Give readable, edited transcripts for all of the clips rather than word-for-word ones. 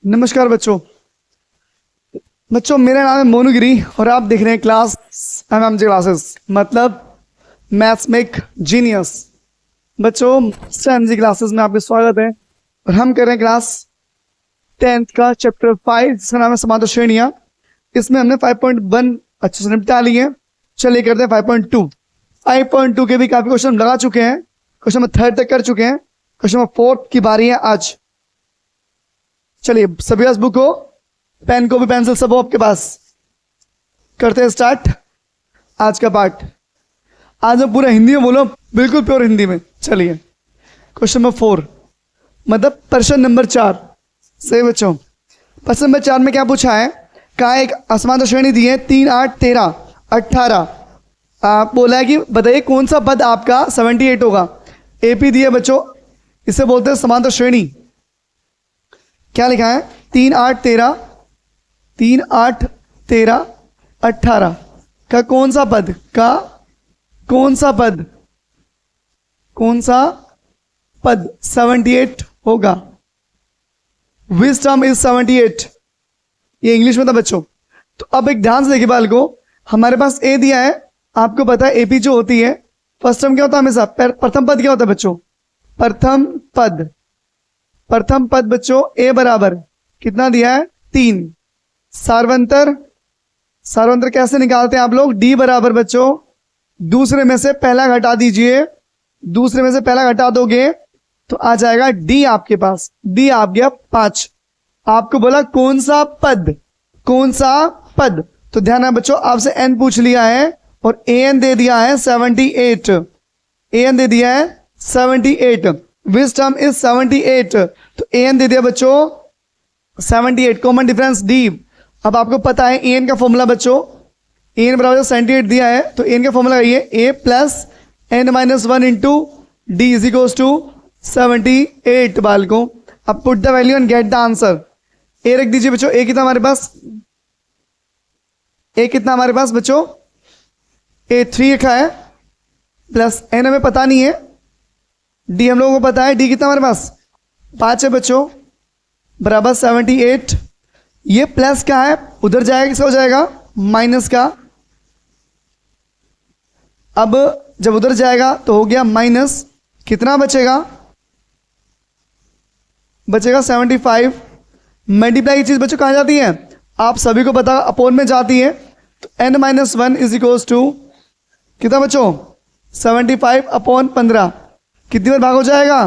नमस्कार बच्चों। मेरा नाम है मोनू गिरी और आप देख रहे हैं क्लास एमएमजे क्लासेस, मतलब मैथ्स मेक जीनियस। बच्चों, एमएमजे क्लासेस में आपका स्वागत है और हम कर रहे हैं क्लास 10th का चैप्टर 5 जिसका नाम है समांतर श्रेणियां। इसमें हमने 5.1 अच्छे से निपटा लिए हैं। चलिए करते हैं 5.2। 5.2 के भी काफी क्वेश्चन लगा चुके हैं। क्वेश्चन नंबर 3 तक कर चुके हैं। क्वेश्चन नंबर 4 की बारी है आज। चलिए सभी पास बुक हो, पेन को भी, पेंसिल सब हो आपके पास। करते हैं स्टार्ट आज का पार्ट। आज मैं पूरा हिंदी में बोलो, बिल्कुल प्योर हिंदी में। चलिए क्वेश्चन नंबर 4 मतलब प्रश्न नंबर 4। सही बच्चों, प्रश्न नंबर 4 में क्या पूछा है? कहा एक असमांतर श्रेणी दी है 3, 8, 13, 18। बोला है कि बताइए कौन सा पद आपका 78 होगा। एपी दिए बच्चों, इसे बोलते हैं समांतर श्रेणी। क्या लिखा है? 3, 8, 13, 3, 8, 13, 18 का कौन सा पद का कौन सा पद 78 होगा? Which term is 78? ये इंग्लिश में था बच्चों। तो अब एक ध्यान से देखिए बाल को, हमारे पास ए दिया है। आपको पता है एपी जो होती है फर्स्ट टर्म क्या होता है हमेशा? प्रथम पद क्या होता है बच्चों? प्रथम पद बच्चों ए बराबर कितना दिया है? 3। सार्वंतर कैसे निकालते हैं आप लोग? डी बराबर बच्चों दूसरे में से पहला घटा दीजिए। दूसरे में से पहला घटा दोगे तो आ जाएगा डी आपके पास। डी आ गया 5। आपको बोला कौन सा पद। तो ध्यान है बच्चों, आपसे एन पूछ लिया है और एन दे दिया है 78। एन दे दिया है 78। Which term is 78? तो एन दे दिया बच्चों 78। Common difference D. अब आपको पता है एन का फॉर्मूला बच्चों, एन बराबर 78 दिया है तो एन का फॉर्मूला ये a plus n minus 1 into d is equals to 78 बालकों। अब put the value and get the answer. A रख दीजिए बच्चों। ए कितना हमारे पास बच्चों? ए 3 लिखा है प्लस एन हमें पता नहीं है, डी हम लोगों को पता है। डी कितना हमारे पास? 5 है बच्चों, बराबर 78। ये प्लस का है, उधर जाएगा किसका हो जाएगा? माइनस का। अब जब उधर जाएगा तो हो गया माइनस। कितना बचेगा? 75। मल्टीप्लाई की चीज बच्चों कहां जाती है? आप सभी को पता, अपोन में जाती है। तो n minus 1 is equals to कितना बच्चों? 75 अपॉन 15। कितनी बार भाग हो जाएगा?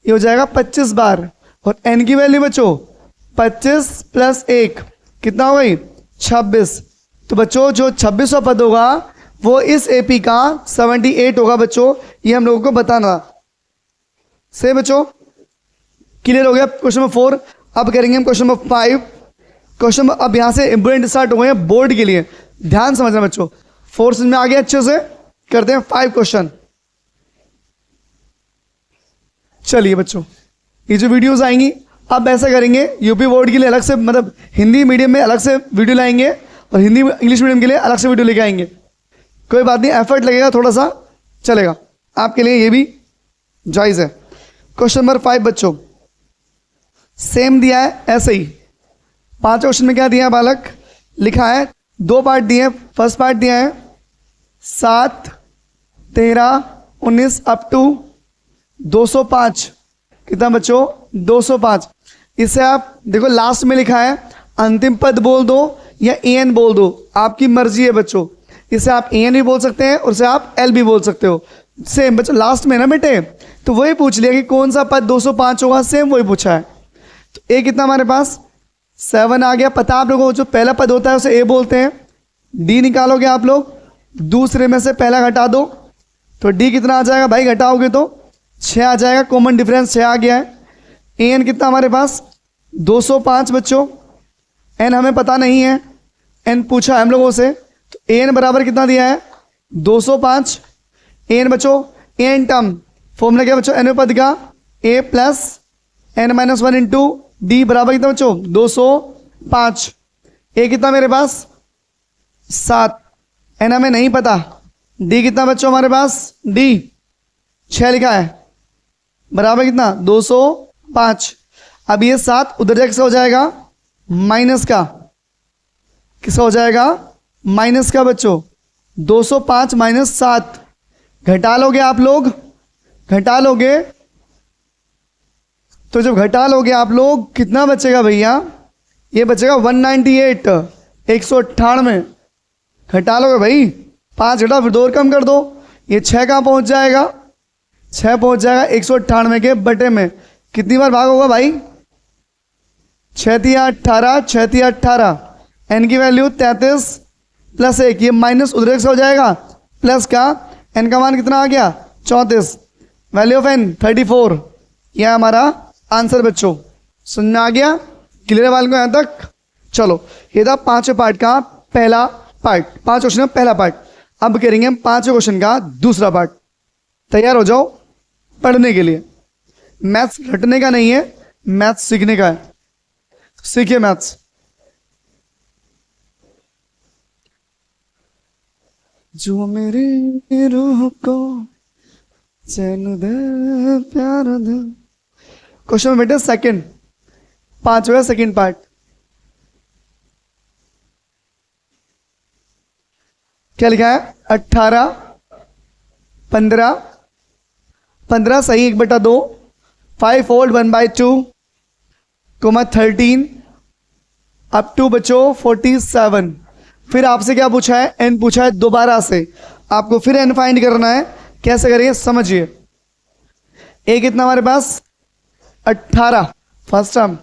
ये हो जाएगा 25 बार। और n की वैल्यू बच्चों 25 प्लस 1 कितना हो गई? 26। तो बच्चों जो 26वां पद होगा वो इस एपी का 78 होगा बच्चों। ये हम लोगों को बताना। सही बच्चों, क्लियर हो गया क्वेश्चन नंबर 4। अब करेंगे हम क्वेश्चन नंबर 5। क्वेश्चन अब यहां से इंपोर्टेंट स्टार्ट हो गए हैं बोर्ड के लिए, ध्यान समझना बच्चों। 4 में आ गया अच्छे से। करते हैं 5 क्वेश्चन। चलिए बच्चों, ये जो वीडियोस आएंगी अब ऐसा करेंगे, यूपी बोर्ड के लिए अलग से, मतलब हिंदी मीडियम में अलग से वीडियो लाएंगे और हिंदी इंग्लिश मीडियम के लिए अलग से वीडियो लेके आएंगे। कोई बात नहीं, एफर्ट लगेगा थोड़ा सा, चलेगा आपके लिए, ये भी जायज़ है। क्वेश्चन नंबर 5 बच्चों सेम दिया है ऐसे ही। 5 क्वेश्चन में क्या दिया है बालक? लिखा है 2 पार्ट दिए हैं। फर्स्ट पार्ट दिया है 7, 13, 19 अप टू 205। कितना बच्चों? 205। इसे आप देखो लास्ट में लिखा है अंतिम पद बोल दो या एन बोल दो, आपकी मर्जी है बच्चों। इसे आप एन भी बोल सकते हैं और इसे आप एल भी बोल सकते हो। सेम बच्चों लास्ट में ना बेटे, तो वही पूछ लिया कि कौन सा पद 205 होगा, सेम वही पूछा है। तो ए कितना हमारे पास? 7 आ गया। पता आप लोगों को जो पहला पद होता है उसे ए बोलते हैं। डी निकालोगे आप लोग, दूसरे में से पहला घटा दो तो डी कितना आ जाएगा भाई? घटाओगे तो 6 आ जाएगा। कॉमन डिफरेंस 6 आ गया है। एन कितना हमारे पास? 205 बच्चों। एन हमें पता नहीं है, एन पूछा हम लोगों से। तो एन बराबर कितना दिया है? 205। एन बच्चों एन टर्म फॉर्मूला क्या बच्चों? एन पद का a plus n minus 1 into d बराबर कितना बच्चों? 205। ए कितना मेरे पास? 7। एन हमें नहीं पता। डी कितना बच्चों हमारे पास? डी 6 लिखा है, बराबर कितना? 205। अब ये 7 उधर जाके किसका हो जाएगा, माइनस का, किसका हो जाएगा, माइनस का बच्चों। 205 माइनस 7 घटा लोगे आप लोग, घटा लोगे तो जब घटा लोगे आप लोग कितना बचेगा भैया, ये बचेगा 198, 198 घटा लोगे भाई, 5 घटा फिर 2 और कम कर दो, ये 6 कहाँ पहुंच जाएगा, 6 पहुंच जाएगा 198 के बटे में। कितनी बार भाग होगा भाई, 6 तिया 18, 6 तिया 18, एन की वैल्यू 33 प्लस 1, ये माइनस उधर से हो जाएगा प्लस का, एन का मान कितना आ गया 34, वैल्यू ऑफ एन 34, यह हमारा आंसर बच्चों। समझ में आ गया, क्लियर है बाल को यहाँ तक। चलो ये था 5वें पार्ट का पहला पार्ट, 5 क्वेश्चन का पहला पार्ट। अब करेंगे हम 5वें क्वेश्चन का दूसरा पार्ट। तैयार हो जाओ पढ़ने के लिए। मैथ्स रटने का नहीं है, मैथ्स सीखने का है, सीखिए मैथ्स। जो मेरी रूह को चैन दे प्यार दे। क्वेश्चन में बेटे सेकंड, 5वां सेकंड पार्ट। क्या लिखा है, 18, 15, 15 सही 1/2, 5 फोल्ड 1/2, 13 अप टू बच्चों 47। फिर आपसे क्या पूछा है, एन पूछा है दोबारा से, आपको फिर एन फाइंड करना है। कैसे करेंगे समझिए। ए कितना हमारे पास 18 फर्स्ट टर्म,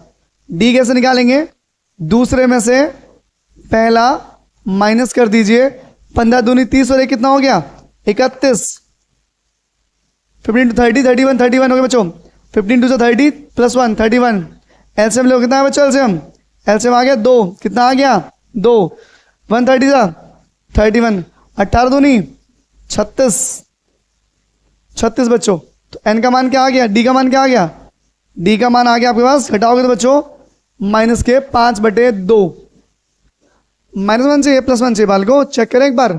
डी कैसे निकालेंगे, दूसरे में से पहला माइनस कर दीजिए, 15 दूनी 30 और एक कितना हो गया 31, 15 to 30 31 31 हो गया बच्चों, 15 to 30 प्लस 1 31, एलसीएम लो कितना है बच्चों, एलसीएम एलसीएम आ गया 2, कितना आ गया 2, 130 31, 18 दूनी 36 36 बच्चों। तो एन का मान क्या आ गया, डी का मान क्या आ गया, डी का मान आ गया आपके पास, घटाओगे तो बच्चों माइनस के 5/2, -1 चाहिए +1 चाहिए, बाल को चेक करें एक बार।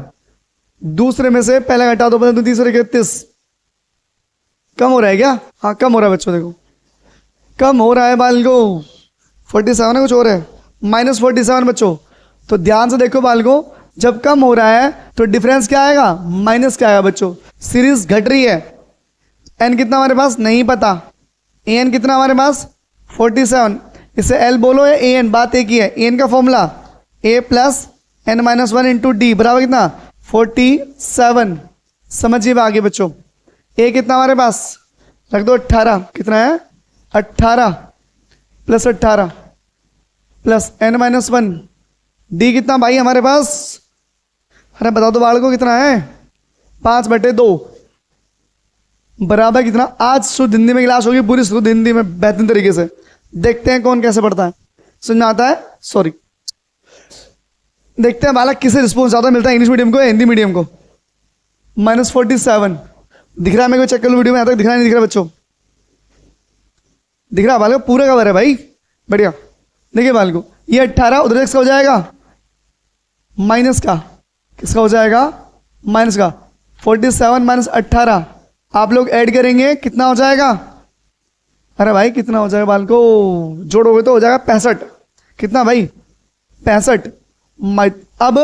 दूसरे में से पहले घटा दो, 15 30 31, कम हो रहा है क्या, हाँ कम हो रहा है बच्चों, देखो कम हो रहा है बाल को, 47 है कुछ और है, -47 बच्चों। तो ध्यान से देखो बाल को, जब कम हो रहा है तो डिफरेंस क्या आएगा, माइनस क्या आएगा बच्चों, सीरीज घट रही है। एन कितना हमारे पास नहीं पता, ए एन कितना हमारे पास 47, इसे एल बोलो या ए एन, बात एक ही है। ए एन का फॉर्मूला ए प्लस एन -1 इंटू डी बराबर कितना 47। समझिए आगे बच्चों, ए कितना हमारे पास रख दो 18, कितना है 18 प्लस 18 प्लस n -1, डी कितना भाई हमारे पास, अरे बताओ तो बाल को कितना है 5/2 बराबर कितना। आज शुद्ध हिंदी में क्लास होगी, पूरी शुद्ध हिंदी में बेहतरीन तरीके से। देखते हैं कौन कैसे पढ़ता है, सुनना आता है, सॉरी देखते हैं बालक किसे रिस्पॉन्स ज़्यादा मिलता है, इंग्लिश मीडियम को या हिंदी मीडियम को। -47 दिख रहा है मेरे को, चेक कर लो वीडियो में, यहाँ तक दिख रहा नहीं दिख रहा बच्चों, दिख रहा बालक पूरा कवर है भाई, बढ़िया। देखिए बाल को ये 18 उधर किसका हो जाएगा, माइनस का, किसका हो जाएगा माइनस का, 47 - 18 आप लोग ऐड करेंगे कितना हो जाएगा, अरे भाई कितना हो जाएगा बाल को, जोड़ोगे तो हो जाएगा 65, कितना भाई 65। अब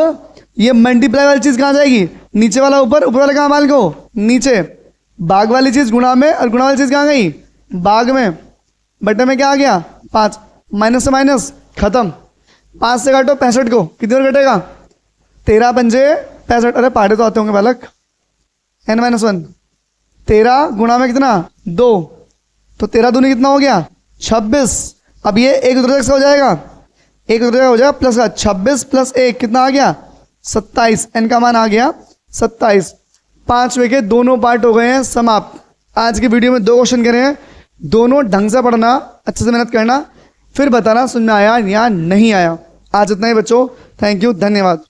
ये मल्टीप्लाई वाली चीज कहाँ जाएगी, नीचे वाला ऊपर, ऊपर वाला कहाँ बाल को नीचे, भाग वाली चीज गुणा में और गुणा वाली चीज कहाँ गई भाग में, बटे में क्या आ गया 5, माइनस से माइनस खत्म, 5 से काटो 65 को, कितनी और कटेगा 13 पंजे 65, अरे पाड़े तो आते होंगे बालक, n -1 13 गुणा में कितना 2, तो 13 दूनी कितना हो गया 26। अब ये एक उधर से हो जाएगा, एक उधर हो जाएगा प्लस का, 26 + 1 कितना आ गया 27, n का मान आ गया 27। 5वें के दोनों पार्ट हो गए हैं समाप्त। आज की वीडियो में 2 क्वेश्चन करे हैं, दोनों ढंग से पढ़ना, अच्छे से मेहनत करना, फिर बताना समझ में आया या नहीं आया। आज इतना ही बच्चों, थैंक यू, धन्यवाद।